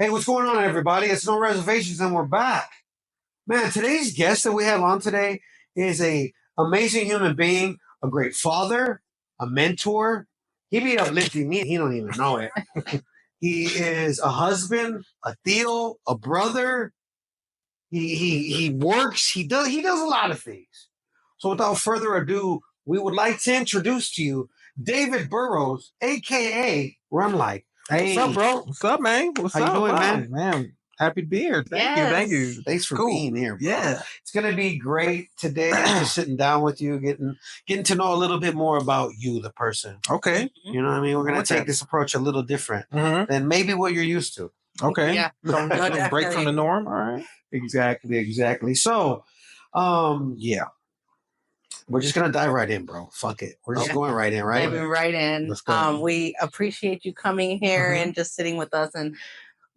Hey, what's going on, everybody? It's No Reservations, and we're back. Man, today's guest that we have on today is a amazing human being, a great father, a mentor. He be uplifting me, and he don't even know it. He is a husband, a tío, a brother. He works. He does a lot of things. So, without further ado, we would like to introduce to you David Burrows, aka Runlike. Hey, What's up, bro? What's up, man? What's How you up, doing, wow, man? Man, happy to be here. Thank you. Thanks for Cool. being here, bro. Yeah. It's gonna be great today. Just sitting down with you, getting to know a little bit more about you, the person. Okay. You know what I mean? We're gonna take this approach a little different than maybe what you're used to. Okay. Yeah. So break from the norm. All right. Exactly. So, yeah. We're just gonna dive right in, bro. Fuck it. We're just going right in, right? Diving right in. Let's go. We appreciate you coming here and just sitting with us and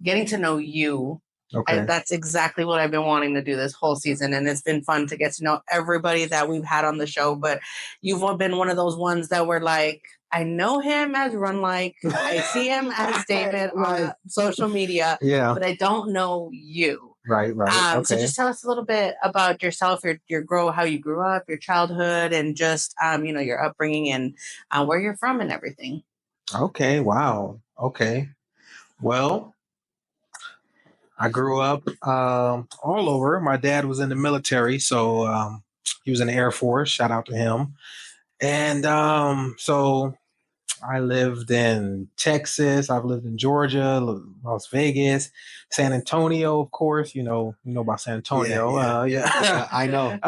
getting to know you. Okay. That's exactly what I've been wanting to do this whole season. And it's been fun to get to know everybody that we've had on the show. But you've been one of those ones that were like, I know him as Runlike. I see him as David on social media. Yeah. But I don't know you. Right. Okay. So just tell us a little bit about yourself, how you grew up, your childhood, and just your upbringing and where you're from and everything. Okay. Wow. Okay. Well, I grew up all over. My dad was in the military, so he was in the Air Force. Shout out to him. And so I lived in Texas. I've lived in Georgia, Las Vegas, San Antonio, of course. You know about San Antonio. Yeah. I know.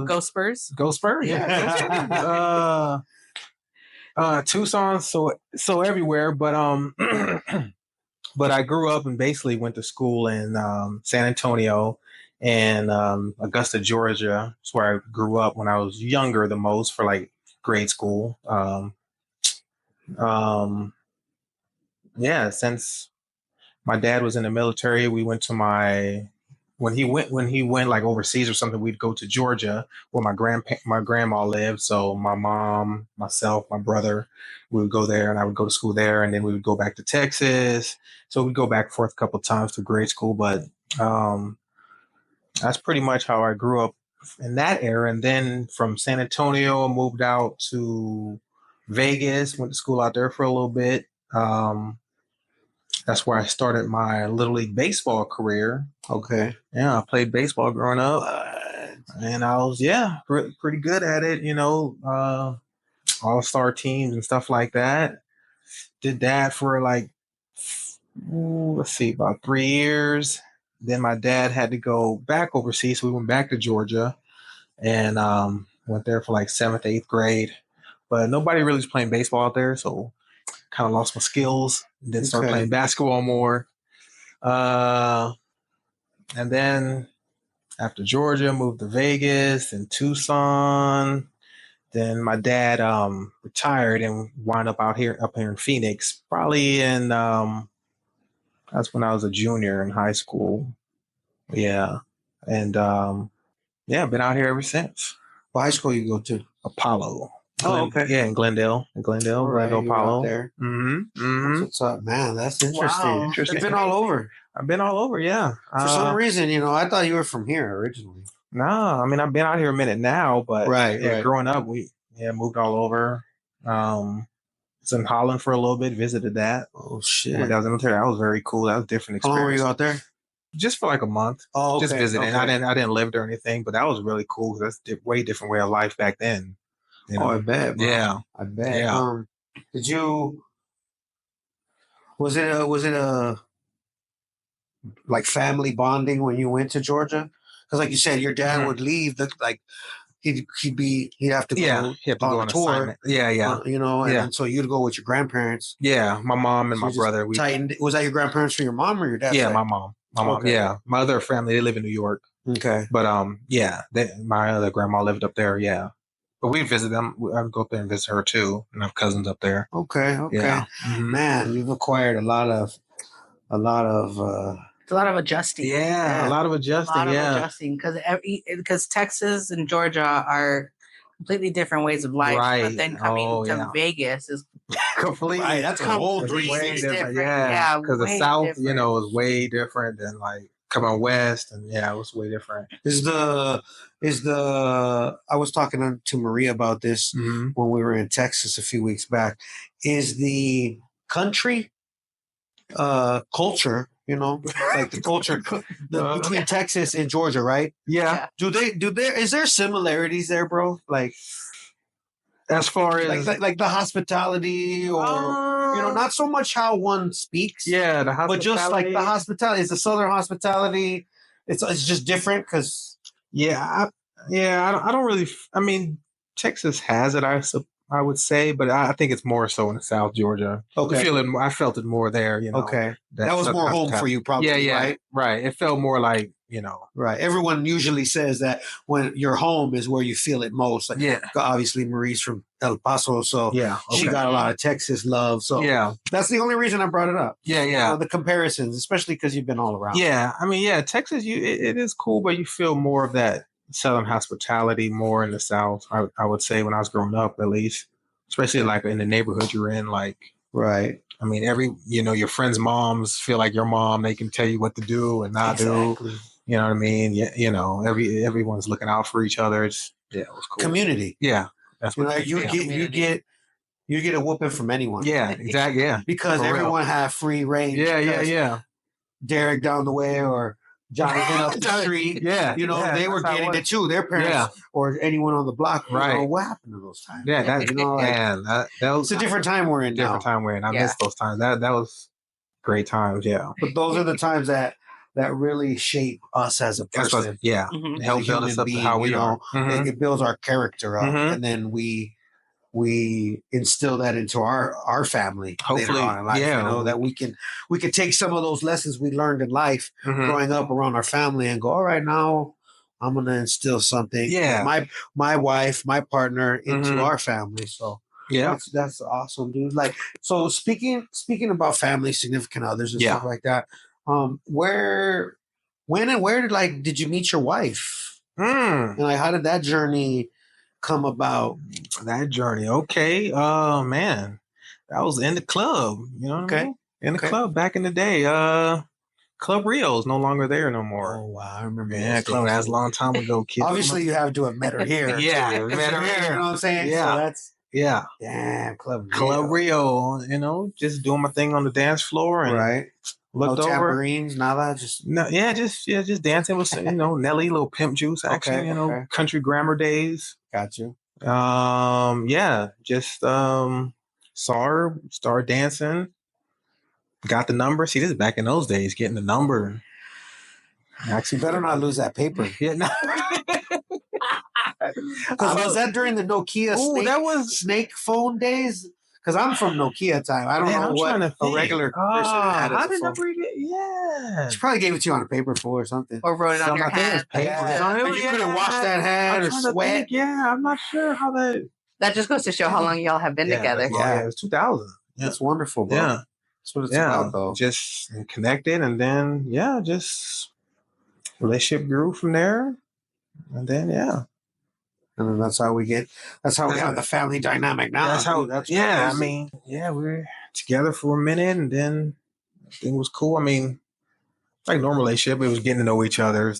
Go Spurs. Go Spurs. Yeah. Tucson. So everywhere, but but I grew up and basically went to school in San Antonio and Augusta, Georgia. That's where I grew up when I was younger the most for like grade school. Since my dad was in the military, we went to when he went like overseas or something, we'd go to Georgia where my grandma lived. So my mom, myself, my brother, we would go there and I would go to school there, and then we would go back to Texas. So we'd go back and forth a couple of times to grade school, but that's pretty much how I grew up in that era. And then from San Antonio, I moved out to Vegas, went to school out there for a little bit. That's where I started my Little League baseball career. Okay. Yeah, I played baseball growing up. And I was, pretty good at it, all-star teams and stuff like that. Did that for like, about 3 years. Then my dad had to go back overseas, so we went back to Georgia and went there for like 7th, 8th grade. But nobody really was playing baseball out there, so kind of lost my skills. Then started playing basketball more. And then after Georgia, moved to Vegas and Tucson. Then my dad retired and wound up up here in Phoenix, probably in that's when I was a junior in high school. Yeah. And been out here ever since. What high school you go to? Apollo. Okay. Yeah, in Glendale. Right, Apollo. There. Mm-hmm. What's up, man? That's interesting. Wow. Interesting. You've been all over. I've been all over, yeah. For some reason, I thought you were from here originally. No, I mean I've been out here a minute now, but right. Growing up, we moved all over. Was in Holland for a little bit, visited that. Oh shit! When I was in the military, that was very cool. That was a different experience. How long were you out there? Just for like a month. Oh, okay. Just visiting. Okay. I didn't live there or anything, but that was really cool because that's a way different way of life back then. Oh, I bet. Bro. Yeah, I bet. Yeah. Did you? Was it a like family bonding when you went to Georgia? Because like you said, your dad would leave. He'd have to go on a tour. Assignment. And so you'd go with your grandparents. Yeah, my mom and my brother. Was that your grandparents for your mom or your dad? Yeah, my mom. Okay. Yeah, my other family, they live in New York. Okay, but my other grandma lived up there. Yeah, but we visit them. I would go up there and visit her too, and I have cousins up there. Okay. Yeah. Man, you've acquired a lot of. It's a lot of adjusting. Yeah, a lot of adjusting. Because Texas and Georgia are completely different ways of life. Right. But then coming to Vegas is completely. Right, that's a whole It's 360. different. Yeah, because the way South, different. is way different than like coming west, and it was way different. Is the I was talking to Maria about this Mhm. when we were in Texas a few weeks back. Is the country culture, like the culture between Texas and Georgia, right? Yeah. Is there similarities there, bro? Like As far as like the hospitality, or not so much how one speaks, yeah, the hospitality, but just like the hospitality. It's the Southern hospitality. It's just different because I don't really. I mean, Texas has it. I would say, but I think it's more so in South Georgia. Okay. I felt it more there. Okay, that was more home for you, probably. Yeah, right. It felt more like right. Everyone usually says that when your home is where you feel it most. Like, yeah, obviously Marie's from El Paso, so yeah. she got a lot of Texas love. So yeah, that's the only reason I brought it up. yeah. The comparisons, especially because you've been all around. Yeah, I mean, yeah, Texas, it is cool, but you feel more of that Southern hospitality more in the South. I would say when I was growing up, at least, especially like in the neighborhood you're in. Like, right. I mean, your friends' moms feel like your mom. They can tell you what to do and not do. You know what I mean? Yeah, everyone's looking out for each other. It was cool. Community. Yeah, that's what you get a whooping from anyone. Yeah, exactly. Yeah, because everyone have free range. Yeah. Derek down the way or Jonathan up the street. Yeah, they were getting it too. Their parents or anyone on the block. Right. What happened to those times? Yeah, that was it's a different time we're in. Time we're in. I miss those times. That was great times. Yeah, but those are the times that really shape us as a person. It helps build us up to how we are. Mm-hmm. It builds our character up, and then we instill that into our family. Hopefully, later on in life, that we can take some of those lessons we learned in life growing up around our family and go, all right, now I'm gonna instill something. My wife, my partner into our family. So that's awesome, dude. Like, so speaking about family, significant others and stuff like that. When and where did you meet your wife? And like, how did that journey come about? That journey, okay. Oh man, that was in the club. You know what I mean? In the club back in the day. Club Rio's no longer there no more. Oh wow, I remember. Yeah, club. That's a long time ago, kids. Obviously, you have to have met her here. Yeah, met her here. You know what I'm saying? Yeah, so that's damn Club Rio. Just doing my thing on the dance floor and looked no over. Tambourines, nada. Just dancing with Nelly, little pimp juice action. Country grammar days. Got you. Just saw her, started dancing, got the number. See, this is back in those days, getting the number. Actually, better not lose that paper. Yeah, no. Was that during the Nokia snake phone days? Because I'm from Nokia time. I don't know what a regular person had. How did number get? Yeah, she probably gave it to you on a paper floor or something, or wrote it on your hand. You couldn't wash that hand or sweat. I'm not sure how that. That just goes to show how long y'all have been together. Yeah, it was 2000. That's wonderful, bro. Yeah, that's what it's about, though. Just connected, and then just relationship grew from there, and then and then that's how we have the family dynamic now. That's how. I mean, we're together for a minute, and then it was cool. I mean, like normal relationship, it was getting to know each other.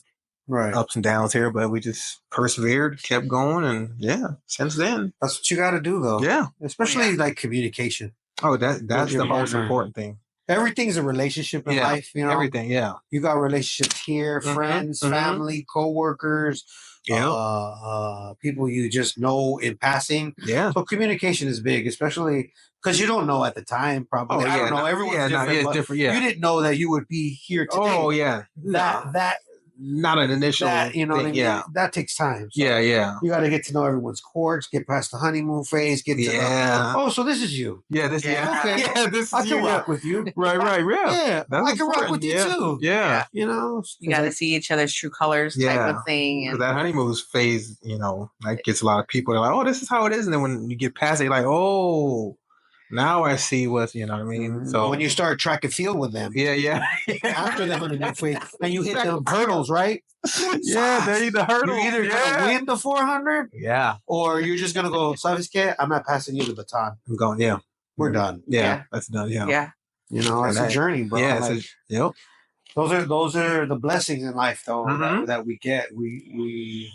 Right. Ups and downs here, but we just persevered, kept going, and since then. That's what you got to do, though. Yeah. Especially like communication. Oh, that's the most important thing. Everything's a relationship in life, Everything, You got relationships here, friends, family, coworkers, people you just know in passing. Yeah. So communication is big, especially because you don't know at the time, probably. I don't know. Everyone's different. Different. You didn't know that you would be here today. Oh, yeah. That not an initial thing. What I mean? Yeah. That takes time. So you got to get to know everyone's quirks, get past the honeymoon phase, get to so this is you. Yeah, this Okay. I can rock with you. Right. Yeah. I can rock with you too. Yeah. You got to see each other's true colors type of thing. And that honeymoon phase, that gets a lot of people. They're like, oh, this is how it is. And then when you get past it, you're like, oh, now I see what, you know what I mean? So when you start track and field with them. Yeah. After the honeymoon phase, and you hit them hurdles, right? They need the hurdle. You're either going to win the 400. Yeah. Or you're just going to go, ¿sabes qué? I'm not passing you the baton. I'm going, we're done. Yeah, that's done. Yeah. Yeah. You know, it's a journey, bro. Yeah, Like, yep. those are the blessings in life, though, that we get. We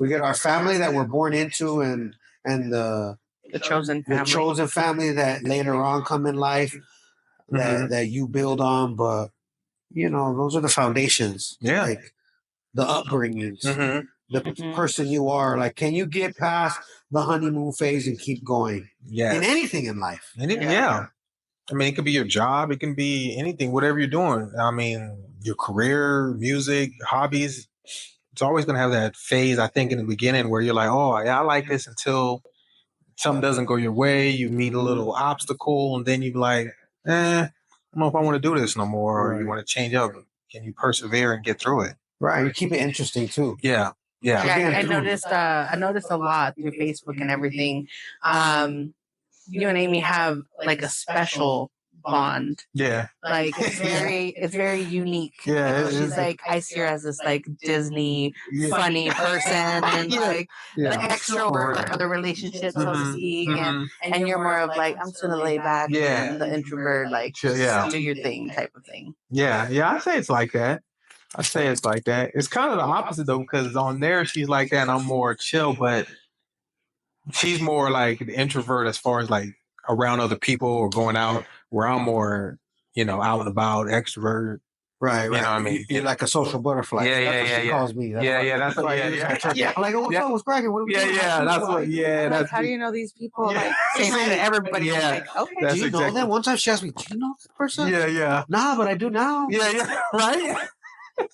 get our family that we're born into, and the chosen family. the chosen family that later on come in life that you build on. But you know, those are the foundations. Yeah. Like the upbringings, the person you are. Like, can you get past the honeymoon phase and keep going? Yeah. In anything in life. Yeah. I mean, it could be your job. It can be anything, whatever you're doing. I mean, your career, music, hobbies. It's always going to have that phase, I think, in the beginning where you're like, oh, yeah, I like this until something doesn't go your way. You meet a little obstacle, and then you're like, I don't know if I want to do this no more, or you want to change up. Can you persevere and get through it? Right. You keep it interesting, too. Yeah. Yeah. I noticed a lot through Facebook and everything. You and Amy have like a special bond. Yeah. Like it's very unique. Yeah. She's like, I see her as this like Disney funny person and like the extrovert of the relationship, so to speak. And you're more of like, I'm just gonna lay back and the introvert, like just do your thing type of thing. Yeah. Yeah. I say it's like that. It's kind of the opposite though, because on there she's like that and I'm more chill, but she's more like the introvert as far as like around other people or going out, where I'm more, out and about, extrovert. Right. You know what I mean? You're like a social butterfly. Yeah, That's what she calls me. That's what. I'm like, oh, what's up? What's cracking? That's what. Yeah, like, how do you know these people? Like, say hi to everybody. Yeah. Like, okay. Do you know them? One time she asked me, do you know this person? Yeah. Nah, but I do now. Yeah. Right.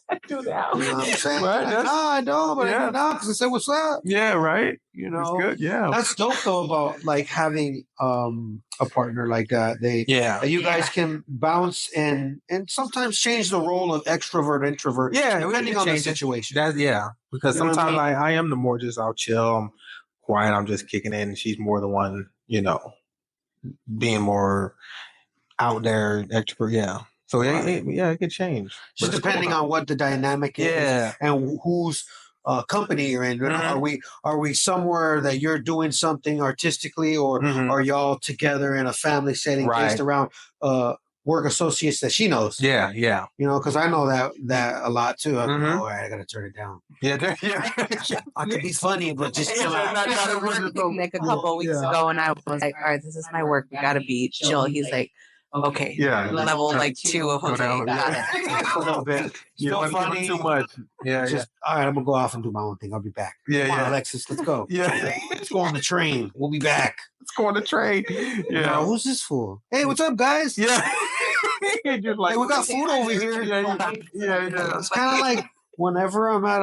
I do now. You know what I'm saying? Right. Like, no, I don't, but I do now because I said, what's up? Yeah, right. You know, it's good. Yeah, that's dope though about like having a partner like that. You guys can bounce and sometimes change the role of extrovert introvert. Yeah, depending on the situation. Because sometimes I am the more just I'll chill, I'm quiet, I'm just kicking in. And she's more the one, being more out there extrovert. Yeah. So it could change. Just depending on what the dynamic is and whose company you're in. Are we somewhere that you're doing something artistically, or are y'all together in a family setting based around work associates that she knows? Yeah. Because I know that a lot too. I'm like, all right, I gotta turn it down. Yeah. I could be funny, but just chill out. Like a couple weeks ago, and I was like, all right, this is my work. We gotta be chill. He's like, okay. Yeah. Level like 2 of Jose. Got it. A little bit. Still funny. Too much. Yeah. All right, I'm gonna go off and do my own thing. I'll be back. Come on, Alexis, let's go. Yeah. Let's go on the train. We'll be back. Let's go on the train. Yeah. Who's this fool? Hey, what's up, guys? Yeah. You're like, hey, we got food over here. Yeah. It's kind of like whenever I'm at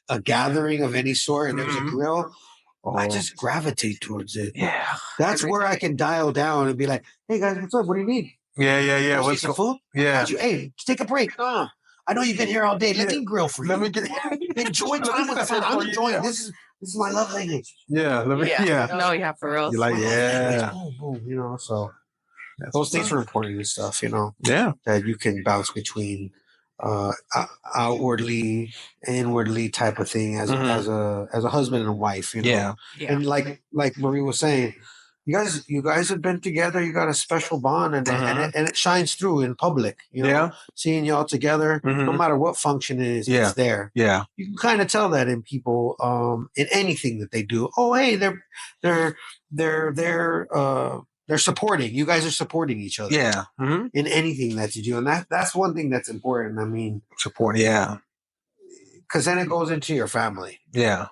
a gathering of any sort and there's a grill, I just gravitate towards it. Yeah. That's where I can dial down and be like, hey guys, what's up? What do you need? Yeah. What's some food? Yeah. Hey, take a break. I know you've been here all day. Let me grill for you. Enjoy time with the family. I'm enjoying this. This is my love language. Yeah. No, yeah, for real. You're like, boom. So those things are important and stuff, Yeah. That you can bounce between outwardly, inwardly type of thing as a husband and a wife, Yeah. And like Marie was saying, you guys have been together. You got a special bond, and it shines through in public. Seeing y'all together, no matter what function it is, it's there. Yeah, you can kind of tell that in people, in anything that they do. Oh, hey, they're supporting. You guys are supporting each other. Yeah, in anything that you do, and that's one thing that's important. I mean, support. Yeah, because then it goes into your family. Yeah.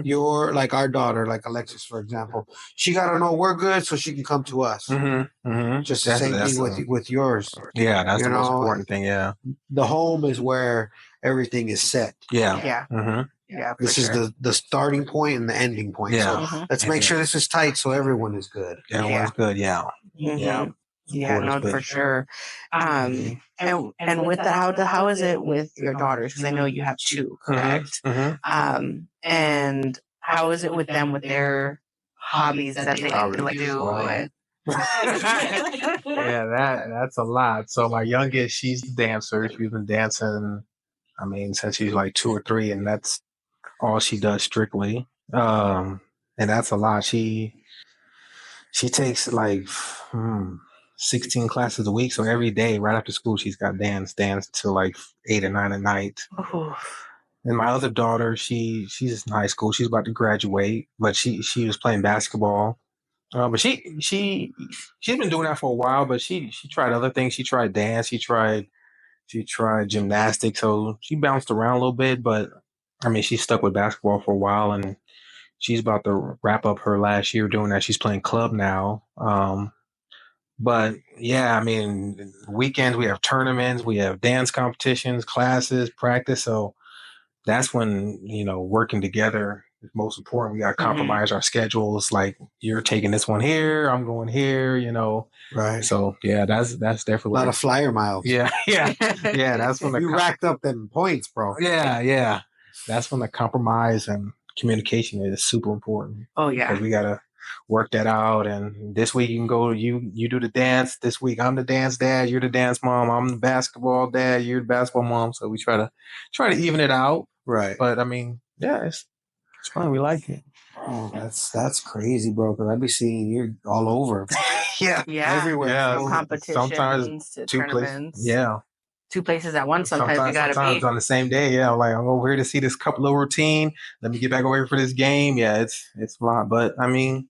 You're like our daughter, like Alexis, for example. She got to know we're good so she can come to us. Just the same thing with yours. Yeah, that's the most important thing. Yeah. The home is where everything is set. Yeah. Yeah. This is the starting point and the ending point. Yeah. So let's make sure this is tight so everyone is good. Everyone's good. Yeah. Yeah. Yeah, no, for sure. And with that, how is it with your daughters? Because I know you have two, correct? And how is it with them with their hobbies that they like to do? Yeah, that's a lot. So my youngest, she's a dancer. She's been dancing, since she's like 2 or 3, and that's all she does strictly. And that's a lot. She takes like 16 classes a week. So every day, right after school, she's got dance till like 8 or 9 at night. Ooh. And my other daughter, she's in high school. She's about to graduate, but she was playing basketball. But she's been doing that for a while. But she tried other things. She tried dance. She tried gymnastics. So she bounced around a little bit. But I mean, she stuck with basketball for a while, and she's about to wrap up her last year doing that. She's playing club now. But yeah, I mean, weekends we have tournaments, we have dance competitions, classes, practice. So that's when, working together is most important. We got to compromise our schedules. Like you're taking this one here, I'm going here, Right. So yeah, that's definitely a lot of flyer miles. Yeah. That's when you racked up them points, bro. Yeah. That's when the compromise and communication is super important. Oh yeah. Because we gotta work that out. And this week you can go, you do the dance. This week I'm the dance dad, you're the dance mom. I'm the basketball dad, you're the basketball mom. So we try to even it out. Right. But I mean, yeah, it's fun. We like it. Oh, that's crazy, bro. Because I'd be seeing you all over. Yeah. Everywhere. Yeah. Competitions, sometimes to 2 tournaments. places. Yeah. 2 places at once. Sometimes you gotta be on the same day. Yeah, like I'm over here to see this couple of routine. Let me get back over here for this game. Yeah, it's a lot, but I mean,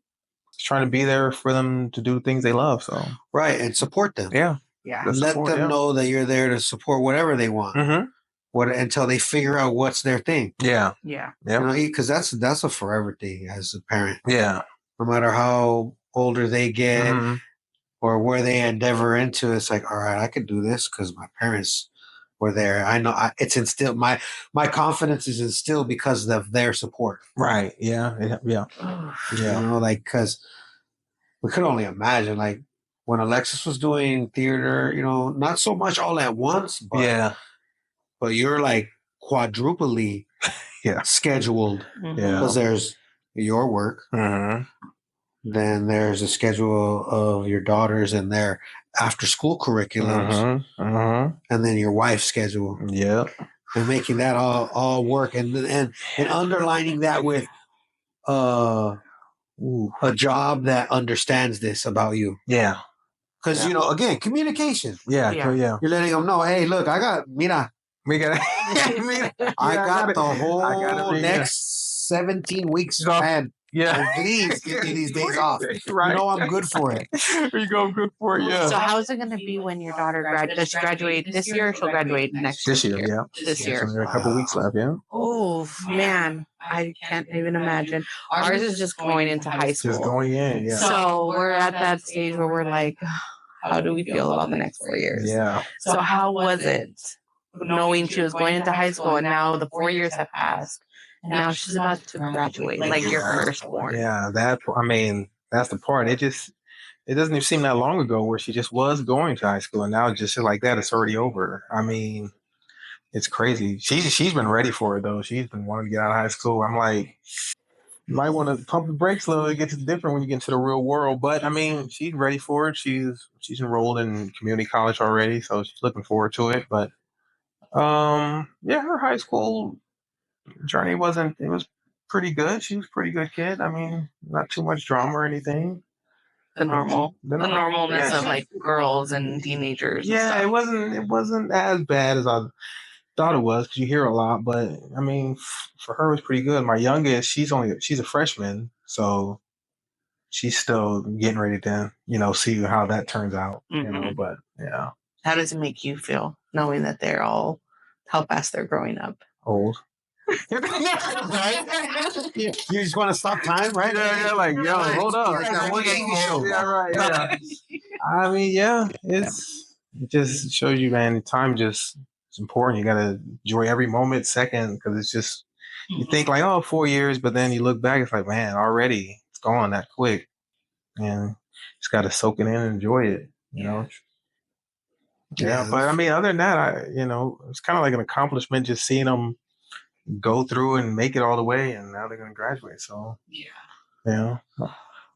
just trying to be there for them to do things they love. So right, and support them. Yeah. Let them know that you're there to support whatever they want. Until they figure out what's their thing. Yeah. Because that's a forever thing as a parent. Yeah. No matter how older they get. Or where they endeavor into, it's like, all right, I could do this because my parents were there. I know it's instilled. My confidence is instilled because of their support. Right. Yeah. Because we could only imagine, like when Alexis was doing theater, not so much all at once, but you're like quadruply scheduled. Because there's your work. Then there's a schedule of your daughters and their after school curriculums, and then your wife's schedule. Yeah, and making that all work, and underlining that with a job that understands this about you. Yeah, because again, communication. Yeah. You're letting them know, hey, look, I got I got the whole next 17 weeks planned. Yeah, please give me these days off. Right. I'm good for it. I'm good for it. Yeah. So how's it going to be when your daughter graduates? Does she graduate this year? Or she'll graduate next year. This year, yeah. This year. So there are a couple weeks left. Yeah. Oh man, I can't even imagine. Ours is just going into high school. Just going in. Yeah. So we're at that stage where we're like, how do we feel about the next 4 years? Yeah. So how was it knowing she was going into high school and now the 4 years have passed? And now she's about to graduate, like your firstborn. Yeah, that's the part. It doesn't even seem that long ago where she just was going to high school, and now just like that, it's already over. I mean, it's crazy. She's been ready for it though. She's been wanting to get out of high school. I'm like, you might want to pump the brakes a little. It gets different when you get into the real world. But I mean, she's ready for it. She's enrolled in community college already, so she's looking forward to it. But her high school journey it was pretty good. She was a pretty good kid. I mean, not too much drama or anything. The normalness of like girls and teenagers. Yeah, and it wasn't as bad as I thought it was, because you hear a lot. But I mean, for her, it was pretty good. My youngest, she's a freshman, so she's still getting ready to see how that turns out. But yeah. How does it make you feel knowing that they're all how fast they're growing up? Old. Right? You just want to stop time, right? Yeah, like, yo, hold up. Like that one show. Yeah, right. Yeah. I mean, yeah, it just shows you, man, time it's important. You gotta enjoy every moment, second, because it's just, you think like, 4 years, but then you look back, it's like, man, already it's gone that quick, and just gotta soak it in and enjoy it, you know. Yeah, but I mean, other than that, it's kind of like an accomplishment just seeing them go through and make it all the way, and now they're going to graduate. So I'm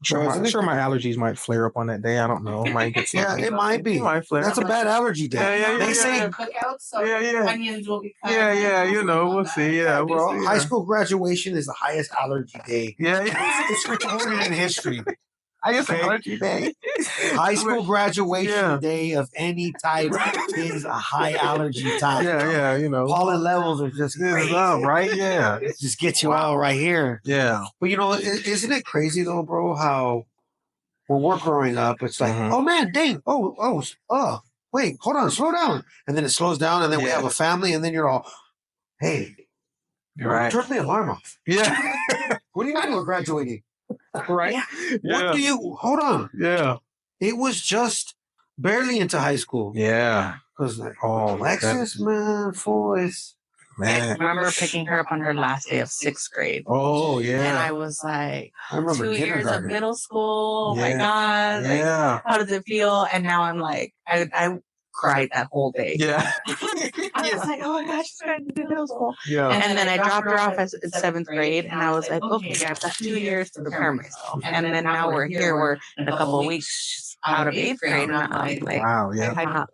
sure my allergies might flare up on that day. I don't know. It might get something. It might be. It might flare. That's a bad allergy day. Yeah. They say cookouts, so onions will be cut. We'll see. Yeah, well, high school graduation is the highest allergy day. Yeah. It's recorded in history. highest Okay. allergy day. High school graduation day of any type is a high allergy time. Yeah, you know. Pollen levels are just crazy. Up, right? Yeah. It just gets you all right here. Yeah. But you know, isn't it crazy though, bro? How when we're growing up, it's like, oh man, dang, oh, wait, hold on, slow down, and then it slows down, and then we have a family, and then you're all, hey, right. Turn the alarm off. Yeah. What do you mean we're graduating? Right. Yeah. What do you? Hold on. Yeah. It was just barely into high school. Yeah. Because like, Alexis, man, voice. Man. I remember picking her up on her last day of 6th grade. Oh, yeah. And I was like, I remember 2 years of middle school. Oh, my God. Yeah. Like, how does it feel? And now I'm like, I cried that whole day. Yeah. I was like, oh my gosh, she's going to middle school. Yeah. And then I dropped her off at 7th grade, and I was like, okay, I've got 2 years to prepare myself. And then now we're here. We're in a couple of weeks she's out of 8th grade, and I'm like, wow, yeah. I'm not.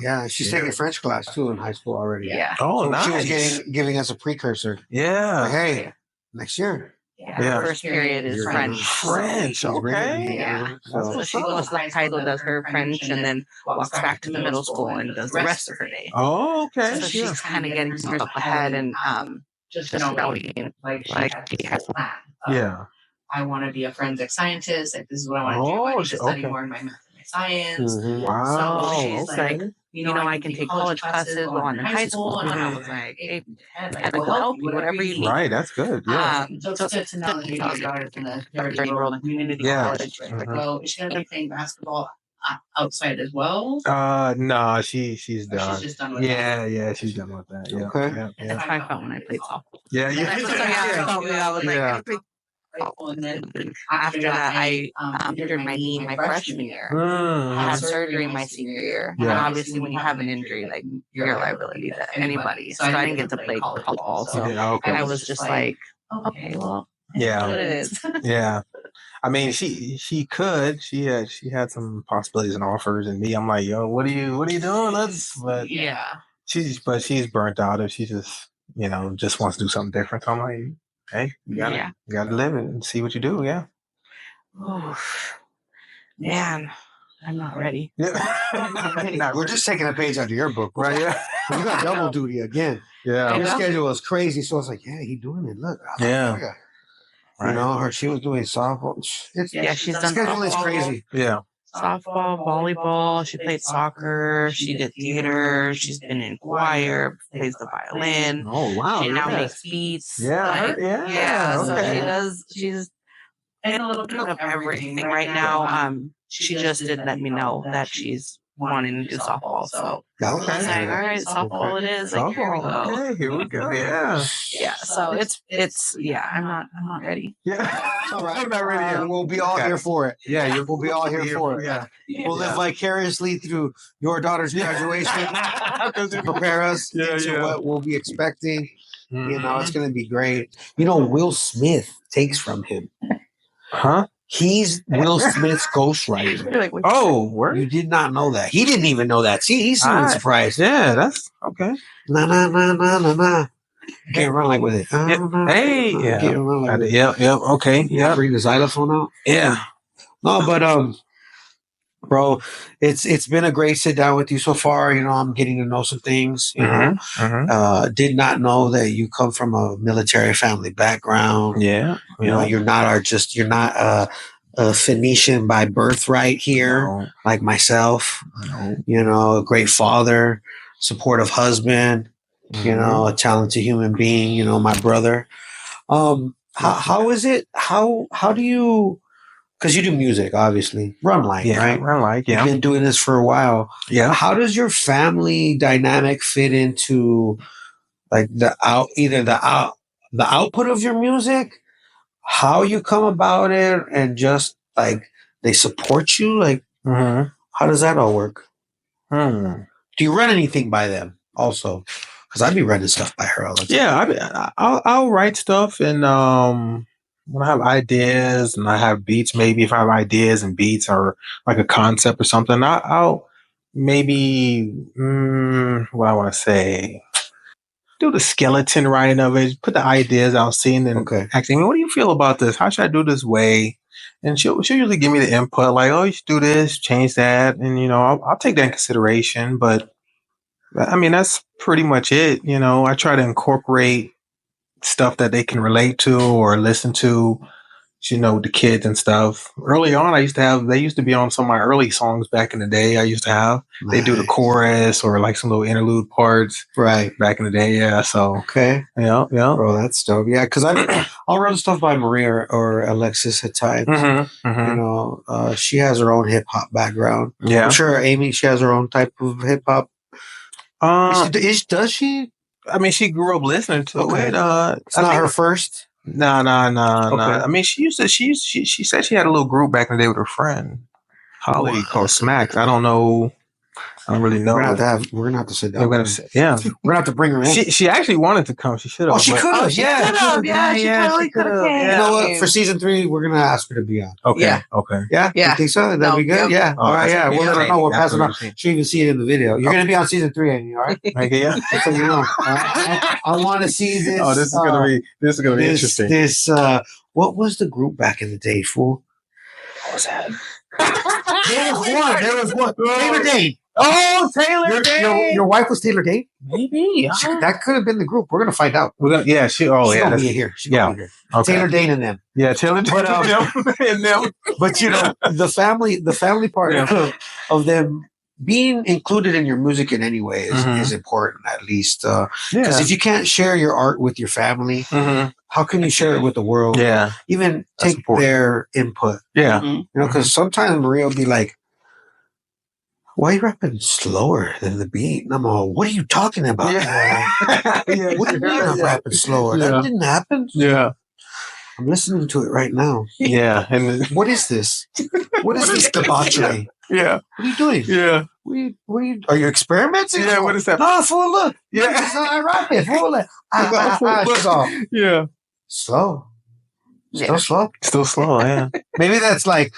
Yeah, she's taking French class too in high school already. Yeah. Oh, so nice. She was giving us a precursor. Yeah. Like, hey, next year. Yeah. First period is French. French, okay. Yeah. So she goes to high school, does her French, and then walks back to the middle school and does the rest of her day. Oh, okay. So she's kind of getting herself ahead and just knowing like she has a plan. Yeah. I want to be a forensic scientist. Like, this is what I want to do. I need to study more in my math and my science. Mm-hmm. Wow. So she's like, you know, I can take college classes while I'm in high school. And I was like, hey, I will help you, whatever you need. Right, that's good. Yeah. So it's good to know that you got your daughter's in the third world and community college. Well, is she going to be playing basketball outside as well? No, she's done. She's just done with that. Yeah, she's done with that. Yeah. Okay. Yeah. That's how I felt when I played softball. Yeah, I was like, and then after that, I injured my knee my freshman year. I had surgery my senior year. And obviously, when you have an injury, like, you're a liability to anybody. So I didn't get to play college ball. So and I was just like, okay, well, yeah, what it is. Yeah. I mean, she could. She had some possibilities and offers, and me, I'm like, yo, what are you doing? But she's burnt out, and she just just wants to do something different. So I'm like, hey, you gotta live it and see what you do. Yeah. Oh, man, I'm not ready. Yeah. We're just taking a page out of your book, right? Yeah. You got double duty again. Yeah. Your schedule was crazy, so I was like, yeah, he's doing it. Look. Yeah. You know, she was doing softball. She's done schedule is crazy. Yeah. Softball, volleyball. She played soccer. She did theater. She's been in choir. Plays the violin. Oh wow! She now makes beats. Yeah. Yeah. Okay. So she does. She's in a little bit of everything right now. She just did let me know that she's wanting to do softball. So I was like, all right, softball it is. Like, here we go. Okay, here we go. Yeah. Yeah. So it's I'm not ready. Yeah. All right. I'm not ready yet. We'll be all here for it. Yeah, we'll be all here for it. Yeah. We'll live vicariously through your daughter's graduation to prepare us into what we'll be expecting. Mm-hmm. You know, it's going to be great. You know, Will Smith takes from him. Huh? He's Will Smith's ghostwriter. Like, oh, word? You did not know that. He didn't even know that. See, he's even surprised. Yeah, that's okay. Na. Can't run like with it. Hey, yeah. Can't run like with it. Yep, okay. Yeah. Bring the xylophone out. Yeah. No, but bro, it's been a great sit down with you so far. You know, I'm getting to know some things. You know, did not know that you come from a military family background. Yeah, you know, you're not a Phoenician by birthright here, like myself. No. You know, a great father, supportive husband. You know, a talented human being. You know, my brother. How is it? How do you? Because you do music, obviously. Runlike, right? Runlike, yeah. You've been doing this for a while. Yeah. How does your family dynamic fit into like the output of your music, how you come about it, and just like they support you? Like, how does that all work? Do you run anything by them also? Because I'd be running stuff by her all the time. Yeah, I'll write stuff, and when I have ideas and I have beats, maybe if I have ideas and beats or like a concept or something, I'll maybe what I want to say. do the skeleton writing of it, put the ideas out, seeing and asking me, what do you feel about this? How should I do this way? And she'll usually give me the input, like, oh, you should do this, change that, and I'll take that in consideration. But I mean, that's pretty much it. I try to incorporate stuff that they can relate to or listen to. The kids and stuff. Early on, they used to be on some of my early songs back in the day. I used to have, they do the chorus or like some little interlude parts. Right. Back in the day. Yeah. So, Yeah. Bro, that's dope. Yeah. Cause I'll run stuff by Maria or Alexis at times. She has her own hip hop background. Yeah. I'm sure Amy, she has her own type of hip hop. Does she? I mean, she grew up listening to it. It's not her first. No. I mean, she said she had a little group back in the day with her friend Holly called Smacks. I don't know. I don't really know. We're gonna have to sit down. We're gonna have to bring her in. She actually wanted to come. She should have. Oh, she could have. Yeah, she totally could have. You know what? For season 3, we're gonna ask her to be on. Okay. Yeah. Okay. Yeah. You think so? That'd be good. Yeah. All right. Yeah. We'll let her know. We'll pass it on. She'll even see it in the video. You're gonna be on season 3, Amy. All right. Okay. Yeah. So I want to see this. Oh, this is gonna be interesting. This what was the group back in the day, fool? What was that? There was one. Taylor Dane. Oh, Taylor Dane. Your wife was Taylor Dane? Maybe. That could have been the group. We're gonna find out. She's gonna be here. Okay. Taylor Dane and them. Yeah, Taylor Dane and them. But the family part of them being included in your music in any way is important, at least. Because if you can't share your art with your family, how can you share it with the world? Yeah. Even take their input. Yeah. Because sometimes Maria will be like, why are you rapping slower than the beat? And I'm all, what are you talking about? Yeah. What do you mean I'm rapping slower? That didn't happen. Yeah. I'm listening to it right now. Yeah. And what is this? What is this debauchery? Yeah. What are you doing? Yeah. Are you experimenting? Yeah, what is that? No, fool, look. Yeah. This is how I rap it. Fool. Yeah. Slow. Still slow? Still slow, yeah. Maybe that's like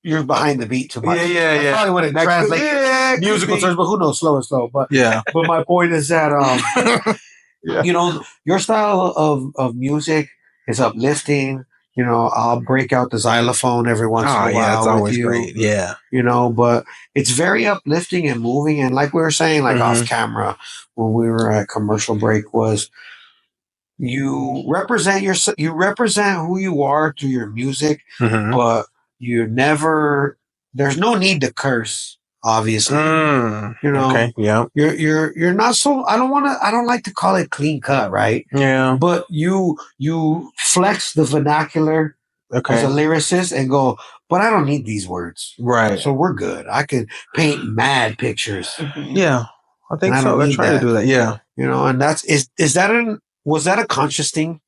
you're behind the beat too much. Yeah. That's probably what it translates musical terms, but who knows? Slow and slow. But But my point is that your style of music is uplifting. I'll break out the xylophone every once in a while. Yeah, it's always great. Yeah. But it's very uplifting and moving. And like we were saying, off camera when we were at commercial break, was you represent who you are through your music, but there's no need to curse, obviously. Okay. Yeah. You're not so, I don't like to call it clean cut, right? Yeah. But you flex the vernacular as a lyricist and go, but I don't need these words. Right. So we're good. I could paint mad pictures. Yeah. I think so. I try to do that. Yeah. And was that a conscious thing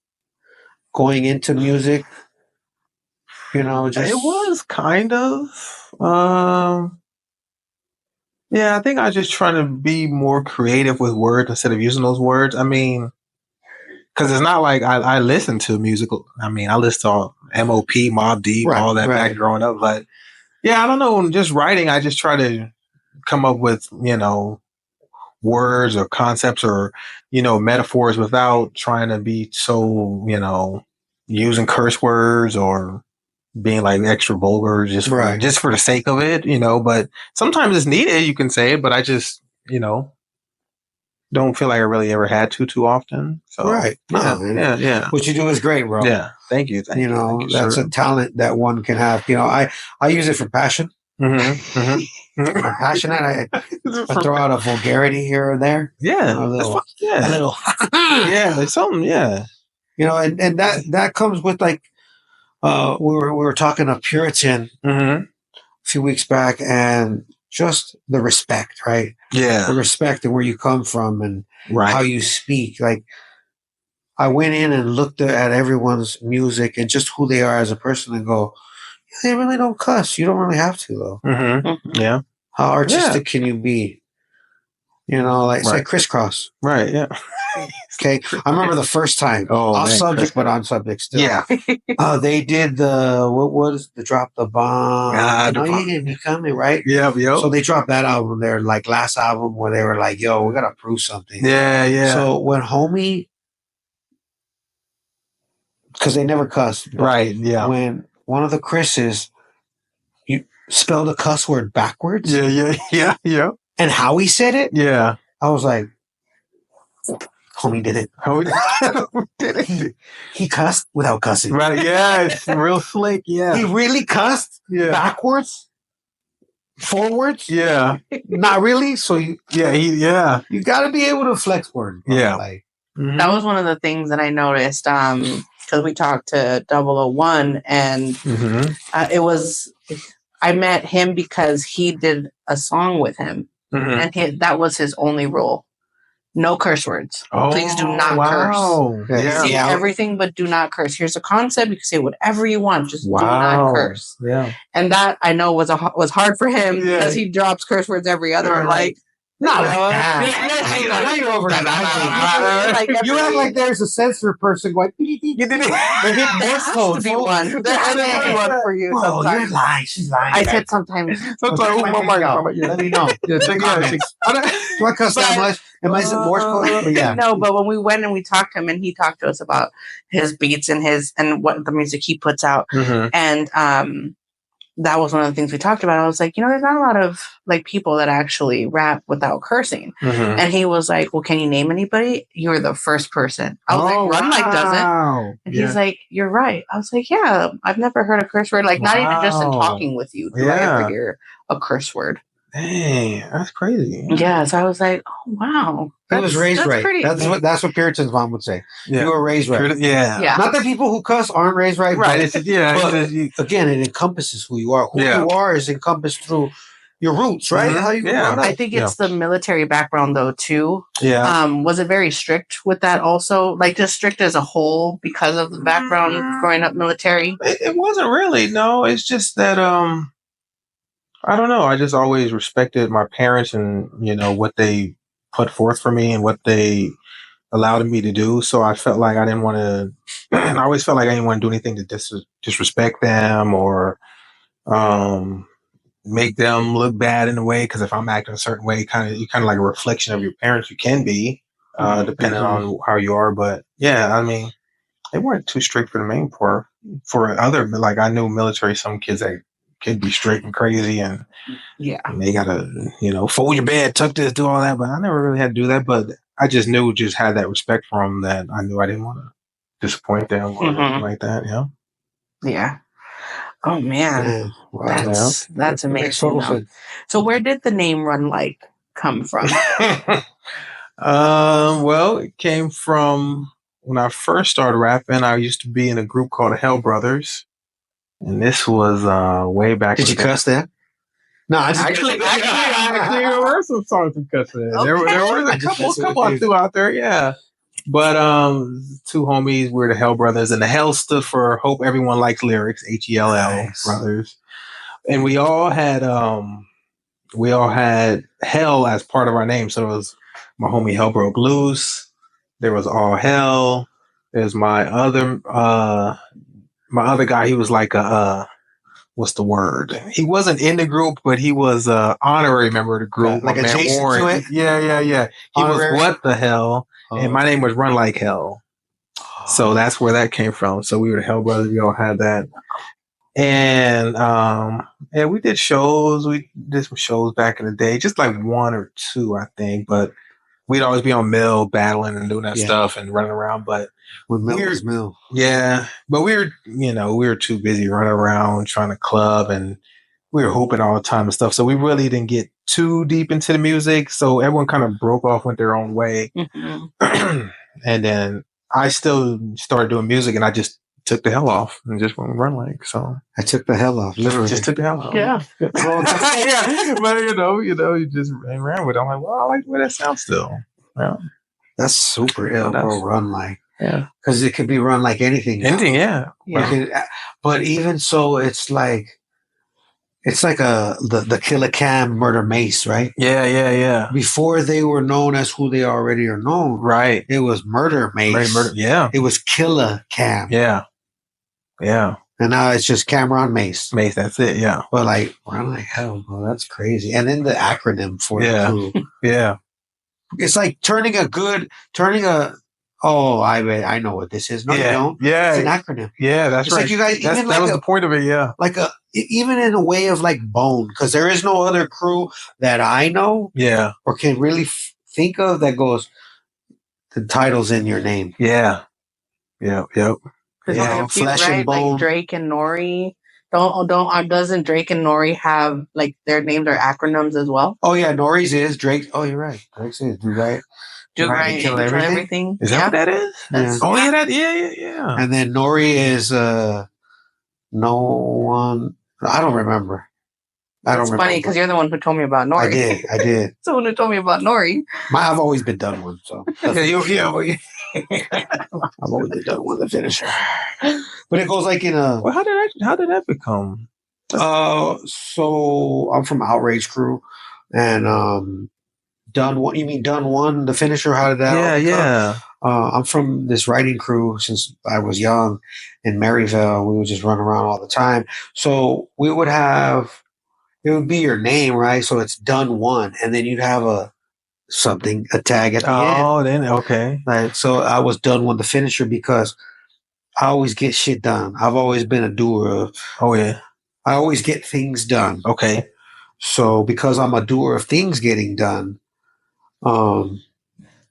going into music? It was kind of. Yeah, I think I was just trying to be more creative with words instead of using those words. I mean, because it's not like I listen to musical. I mean, I listen to M.O.P., Mobb Deep, all that back growing up. But yeah, I don't know. Just writing, I just try to come up with, words or concepts or, metaphors without trying to be so, using curse words or being like extra vulgar just for the sake of it, but sometimes it's needed. You can say it, but I just, don't feel like I really ever had to too often. So yeah. What you do is great, bro. Yeah. Thank you. Thank you, that's a talent that one can have. I use it for passion. I'm passionate. I throw out a vulgarity here or there. Yeah. A little. Yeah. It's something. Yeah. And that comes with like, we were talking of Puritan a few weeks back, and just the respect, right? Yeah. The respect and where you come from and how you speak. Like, I went in and looked at everyone's music and just who they are as a person and go, they really don't cuss. You don't really have to, though. Yeah. How artistic can you be? You know, like say Right. crisscross. Right. Yeah. Okay, I remember the first time. Oh, Off man, subject, but on subject still. Yeah. They did the what was the drop the bomb? Ah, You the know, bomb. you be coming right. Yeah. Yo. So they dropped that album, their like last album, where they were like, "Yo, we gotta prove something." Yeah. Yeah. So when homie, because they never cussed, but right. Yeah. when one of the Chris's you spelled a cuss word backwards, Yeah. Yeah. Yeah. Yeah. and how he said it, Yeah. I was like, homie did it. How did it? He cussed without cussing. Right. Yeah. It's real slick. Yeah. He really cussed Yeah. backwards, forwards. Yeah. Not really. So you you got to be able to flex words. Bro. Yeah. Like, That was one of the things that I noticed because we talked to 001 and it was I met him because he did a song with him and that was his only rule. No curse words. Please do not curse. Yeah. Say everything but do not curse. Here's a concept. You can say whatever you want. Just do not curse. Yeah. And that I know was hard for him because he drops curse words every other like. Not like that. Now you're over that. You act like there's a censor person going. You did it. They hit Morse code. Be one. There's one for you. Whoa, you're lying. She's lying. I said sometimes. Let me know. Do I cuss that much? Am I Morse code? But yeah. No, but when we went and we talked to him, and he talked to us about his beats and what the music he puts out, and that was one of the things we talked about. I was like, there's not a lot of like people that actually rap without cursing. And he was like, well, can you name anybody? You're the first person. I was like, Runlike doesn't. And he's like, you're right. I was like, yeah, I've never heard a curse word. Like not even just in talking with you. Do I ever hear a curse word? Dang, that's crazy. Yeah. So I was like, oh, wow. He was raised right. That's what Puritan's mom would say. You were raised right. Yeah. Not that people who cuss aren't raised right. Right. But again, it encompasses who you are. Who you are is encompassed through your roots, right? How you I think it's the military background though too. Yeah. Was it very strict with that also? Like just strict as a whole because of the background growing up military? It wasn't really. No, it's just that I don't know. I just always respected my parents and what they put forth for me and what they allowed me to do. So I felt like I didn't want to. I always felt like I didn't want to do anything to disrespect them or make them look bad in a way. Because if I'm acting a certain way, you're kind of like a reflection of your parents. You can be, depending on how you are. But yeah, I mean, they weren't too strict for the main part. For other, like I knew military, some kids that could be strict and crazy and they gotta fold your bed, tuck this, do all that, but I never really had to do that. But I just had that respect for them that I knew I didn't want to disappoint them or anything like that. Yeah. Oh man, that's amazing. So where did the name Runlike come from? Well, it came from when I first started rapping. I used to be in a group called the Hell Brothers. And this was way back. Did you cuss that? No, actually, there were some songs to cuss that. Okay. There were a couple I threw out there, yeah. But two homies, we're the Hell Brothers, and the Hell stood for Hope Everyone Likes Lyrics, HELL Brothers, and we all had Hell as part of our name. So it was my homie Hell Broke Loose. There was All Hell. There's my other guy, he was like what's the word? He wasn't in the group, but he was an honorary member of the group. Like adjacent to it? Yeah. He was What the Hell? And my name was Run Like Hell. So that's where that came from. So we were the Hell Brothers. We all had that. And we did shows. We did some shows back in the day, just like one or two, I think. But we'd always be on Mill battling and doing that stuff and running around. But when Mill was Mill. Yeah. But we were too busy running around trying to club, and we were hooping all the time and stuff. So we really didn't get too deep into the music. So everyone kind of broke off, went their own way. And then I still started doing music, and I just took the hell off and just went Runlike. So I took the hell off, literally. Just took the hell off. Yeah. Yeah. But you just ran with it. I'm like, well, I like the way that sounds still. Yeah. That's super ill, bro. Runlike. Yeah. Because it could be run like anything. Anything, yeah. But even so, it's like It's like the Killer Cam Murder Mace, right? Yeah. Before they were known as who they already are known, Right. it was Murder Mace. Murder. Yeah. It was Killer Cam. Yeah. And now it's just Cameron Mace. Mace, that's it. Yeah. But like, I'm like, hell, bro, that's crazy. And then the acronym for the crew. Yeah. It's like turning a. Oh, I know what this is. No, you don't. Yeah. It's an acronym. Yeah, that's it's right. Like you guys, that was the point of it. Yeah. Like even in a way of like Bone, because there is no other crew that I know. Yeah. Or can really think of that goes. The title's in your name. Yeah. Yep. Yeah, Flesh and Bone. Like Drake and Nori. Doesn't Drake and Nori have like their names are acronyms as well? Oh yeah, Nori's is Drake. Oh, you're right. Drake's is Do Right. Do Right. Kill everything. Is that what that is? Yeah. Oh yeah. And then Nori is No One. I don't remember. It's funny because you're the one who told me about Nori. I did. Someone who told me about Nori. I've always been done one, so yeah. I've always been done one, the finisher. But it goes like in a. Well, how did that become? So I'm from Outrage Crew, and Done One. You mean Done One, the finisher? How did that? Yeah. I'm from this writing crew since I was young in Maryville. We would just run around all the time. So we would have. It would be your name, right? So it's Done One, and then you'd have a tag at the end. Oh, then okay. Right. So I was Done One, the finisher, because I always get shit done. I've always been a doer. I always get things done. Okay. So because I'm a doer of things getting done,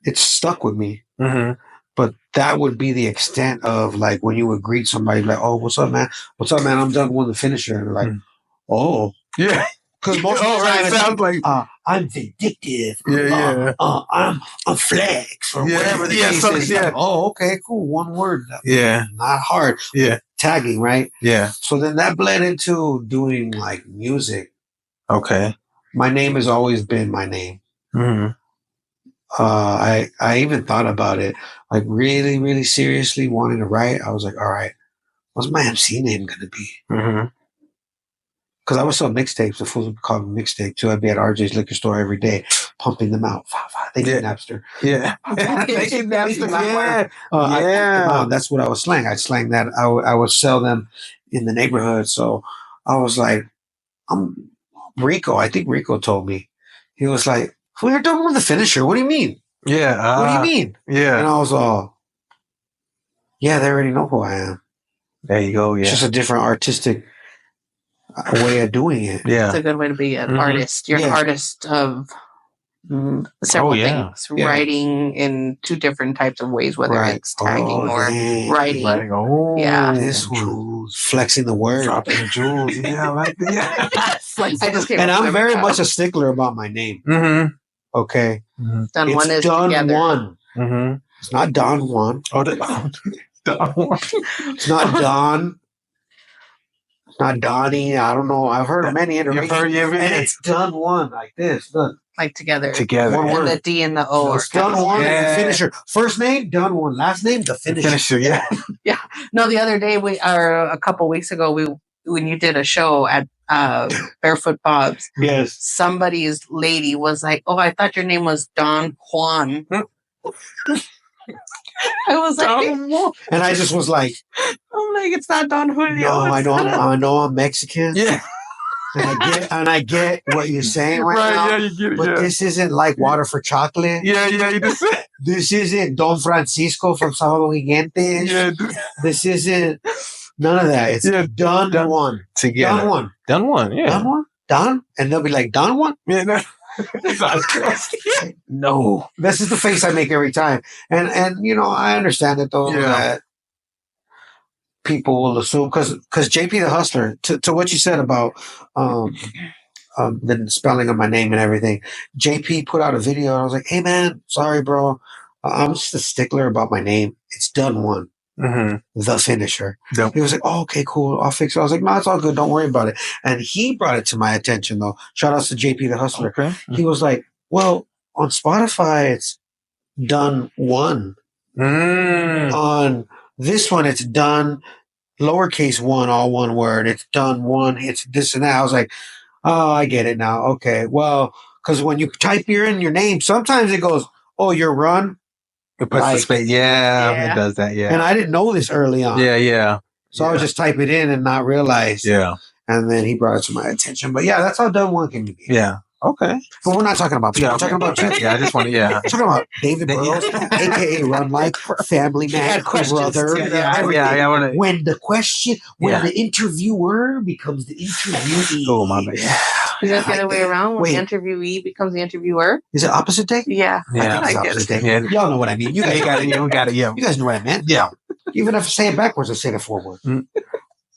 it's stuck with me. Mm-hmm. But that would be the extent of like when you would greet somebody like, "Oh, what's up, man? What's up, man? I'm Done One, the finisher." And they're like, "Oh." Yeah, because most of the time it sounds like I'm vindictive. Yeah. I'm flex or whatever the case is. Yeah. Like, oh, okay, cool. One word. Yeah, not hard. Yeah, tagging, right? Yeah. So then that bled into doing like music. Okay. My name has always been my name. Mm-hmm. I even thought about it, like really, really seriously wanting to write. I was like, all right, what's my MC name gonna be? Mm-hmm. Because I would sell mixtapes. The fools would call me mixtape too. I'd be at RJ's liquor store every day, pumping them out. They get Napster. Yeah. They get Napster. Yeah. That's what I was slang. I'd slang that. I would sell them in the neighborhood. So I was like, I'm Rico. I think Rico told me. He was like, well, you're done with the finisher. What do you mean? Yeah. What do you mean? Yeah. And I was all, yeah, they already know who I am. There you go. Yeah. It's just a different artistic way of doing it. Yeah, it's a good way to be an artist. You're an artist of several things. Yeah. Writing in two different types of ways, whether it's tagging or writing. Oh, yeah, this one flexing the word, dropping the jewels. Yeah, I like that. And I'm very much a stickler about my name. Mm-hmm. Okay, Done it's One is Done together. One. Mm-hmm. It's not Don Juan. Oh, Don Juan. It's not Don. It's not Donnie. I don't know. I've heard many iterations. And it's Done One like this. Look. Like together. One and word. The D and the O. It's Done One and the finisher. First name, Done One. Last name, the finisher. Yeah. Yeah. No, the other day a couple weeks ago, when you did a show at Barefoot Bob's. Yes. Somebody's lady was like, "Oh, I thought your name was Don Juan." I was like, and I just was like, I'm like, it's not Don Julio. No, I know I'm Mexican. Yeah. And I get what you're saying right now. Yeah, you get it. But this isn't like Water for Chocolate. Yeah, you just This isn't Don Francisco from Sábado Gigantes. Yeah. This isn't none of that. It's Done One. Together. Done One. Done One, yeah. Done One? Done? And they'll be like, Done One? Yeah, no. No. This is the face I make every time. And you know, I understand it though that people will assume because JP the Hustler, to what you said about the spelling of my name and everything, JP put out a video and I was like, hey man, sorry bro. I'm just a stickler about my name. It's Done One. Mm-hmm. The finisher. Yep. He was like, oh, okay, cool. I'll fix it. I was like, no, it's all good. Don't worry about it. And he brought it to my attention though. Shout outs to JP the Hustler. Okay. Mm-hmm. He was like, well, on Spotify, it's Done One. Mm. On this one, it's Done lowercase one, all one word. It's done one. It's this and that. I was like, oh, I get it now. Okay, well, because when you type in your name, sometimes it goes, oh, you're Run. It puts the Like, space. Yeah, it does that. Yeah, and I didn't know this early on. yeah. So I would just type it in and not realize. Yeah. And then he brought it to my attention. But yeah, that's how done one can be. Yeah. Okay. But we're not talking about people. We're talking about you. Yeah, I just want to. Yeah. We're talking about David Burrows, aka Runlike, family man, brother. Yeah. When the interviewer becomes the interviewee. Oh my bad. Yeah. Is that the other way around? When the interviewee becomes the interviewer? Is it opposite day? Yeah. I think it's opposite day. Yeah. Y'all know what I mean. You guys got it. We got it. Yeah. You guys know what I meant. Yeah. Even if I say it backwards, I say it forward. Man,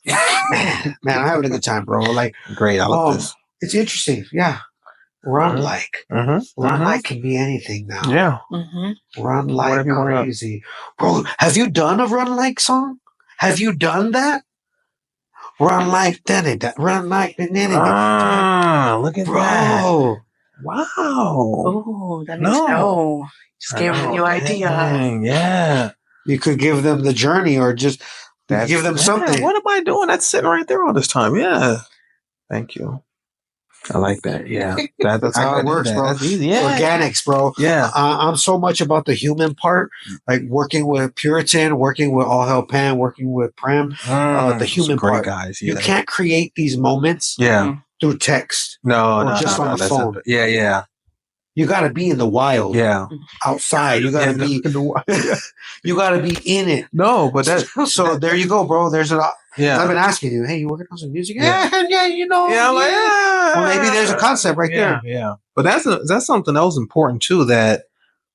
I'm having a good time, bro. Like, great. I love this. It's interesting. Yeah. Runlike. Runlike can be anything now. Yeah. Runlike crazy. Bro, have you done a Runlike song? Have you done that? Runlike, Runlike, look at bro. That. Wow. Oh, that makes no. Just gave them a new idea. Yeah. You could give them the journey or just give them something. What am I doing? That's sitting right there all this time. Yeah. Thank you. I like that. Yeah. That's how it works, bro. That's easy. Yeah. Organics, bro. Yeah. I'm so much about the human part, like working with Puritan, working with All Hell Pan, working with Prem, the human part. Guys. Yeah. You can't create these moments through text. No, just on the phone. Yeah. You got to be in the wild. Yeah. Outside. You got to be in the wild. You got to be in it. No, but so there you go, bro. There's I've been asking you, hey, you working on some music? Yeah, you know. Yeah, I'm like, well, maybe there's a concept right there. Yeah. But that's something else important too that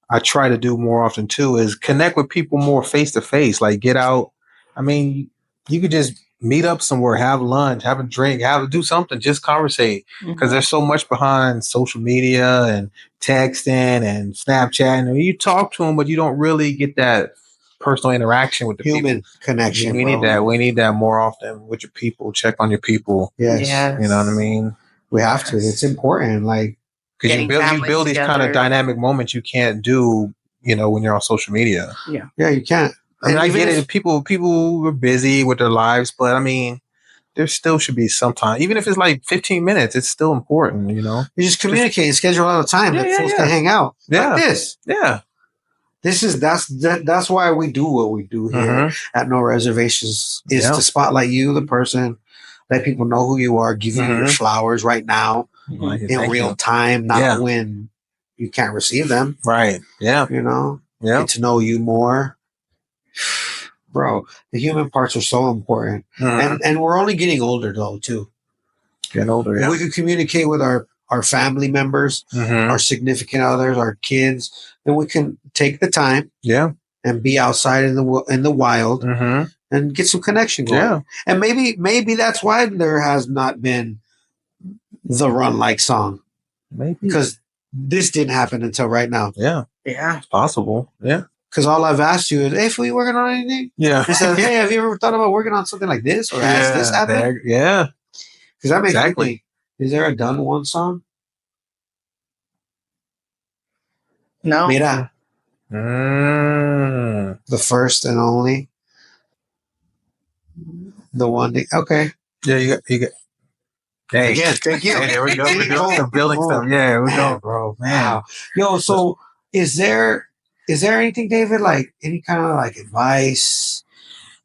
I try to do more often too is connect with people more face to face. Like get out. I mean, you could just meet up somewhere, have lunch, have a drink, do something, just conversate. Because there's so much behind social media and texting and Snapchat. And you talk to them, but you don't really get that personal interaction with the human connection. We need that. We need that more often with your people. Check on your people. Yes. You know what I mean? We have to. It's important. Like, because you build these kind of dynamic moments you can't do, when you're on social media. Yeah, you can't. I mean, I get it. People are busy with their lives, but I mean, there still should be some time. Even if it's like 15 minutes, it's still important, You just communicate and schedule out a time that folks can hang out. Yeah. Like this. Yeah. That's why we do what we do here at No Reservations is to spotlight you, the person, let people know who you are, give you your flowers right now in real time, not when you can't receive them. Right. Yeah. Get to know you more. Bro, the human parts are so important. And we're only getting older though, too. Getting older, If we can communicate with our family members, our significant others, our kids, then we can take the time and be outside in the wild and get some connection going. Yeah. And maybe that's why there has not been the Runlike song. Maybe. Because this didn't happen until right now. Yeah. Yeah. It's possible. Yeah. Because all I've asked you is, hey, are you working on anything? Yeah. I said, hey, have you ever thought about working on something like this? Or has this happened? Yeah. Because that makes me think, is there a done one song? No. Mira. The first and only. The one. Okay. Yeah, you got. Hey, again, thank you. Hey, there we go. We're doing some building stuff. Yeah, we go, bro. Man. Wow. Yo, so is there anything, David, like any kind of like advice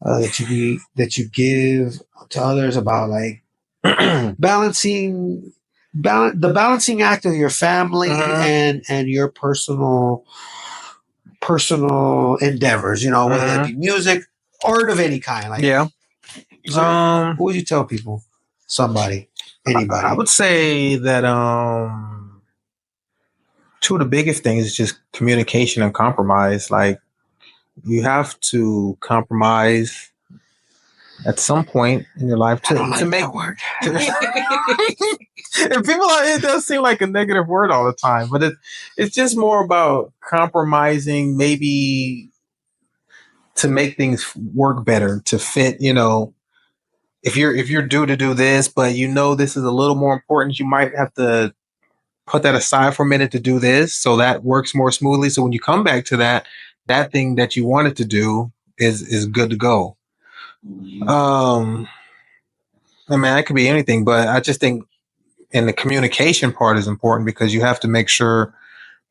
that you give to others about like the balancing act of your family and your personal endeavors, whether it be music, art of any kind. Like, what would you tell people? Somebody, anybody? I would say that two of the biggest things is just communication and compromise. Like, you have to compromise at some point in your life to make that word. And people, it does seem like a negative word all the time, but it's just more about compromising, maybe to make things work better, to fit. If you're due to do this, but this is a little more important, you might have to put that aside for a minute to do this, so that works more smoothly. So when you come back to that thing that you wanted to do is good to go. I mean, it could be anything, but I just think and the communication part is important because you have to make sure,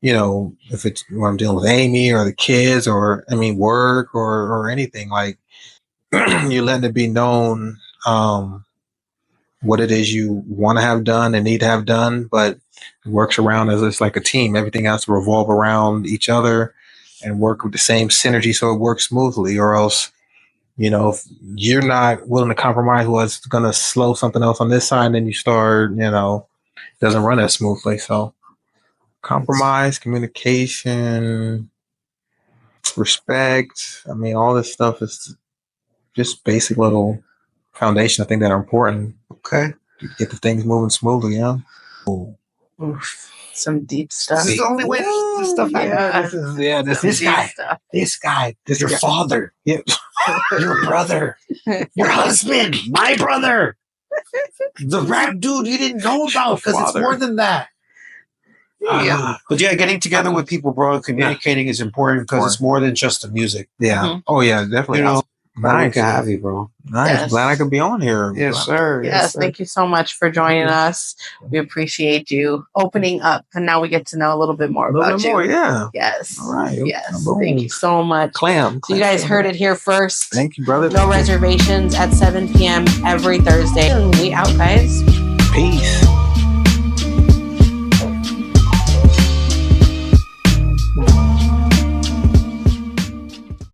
if it's when I'm dealing with Amy or the kids or work or anything, like you're letting it be known what it is you want to have done and need to have done, but it works around as it's like a team. Everything has to revolve around each other and work with the same synergy so it works smoothly, or else, if you're not willing to compromise what's going to slow something else on this side, then you start, doesn't run as smoothly. So compromise, communication, respect. All this stuff is just basic little foundation, I think, that are important. Okay. To get the things moving smoothly, yeah. Oof, some deep stuff. This is the only way this stuff happens. This guy, your father, yeah. your brother, your husband, my brother, the rap dude you didn't know about, because it's more than that. Yeah. But yeah, getting together with people, bro, communicating is important because it's more than just the music. Yeah. Mm-hmm. Oh yeah, definitely. Nice. We can have you, bro. Nice. Yes. Glad I could be on here. Yes, sir. Yes, thank you so much for joining us. We appreciate you opening up, and now we get to know a little bit more about you. Yeah. Yes. All right. Yes. Thank you so much. Clam. So you guys heard it here first. Thank you, brother. No Reservations at 7 p.m. every Thursday. And we out, guys. Peace.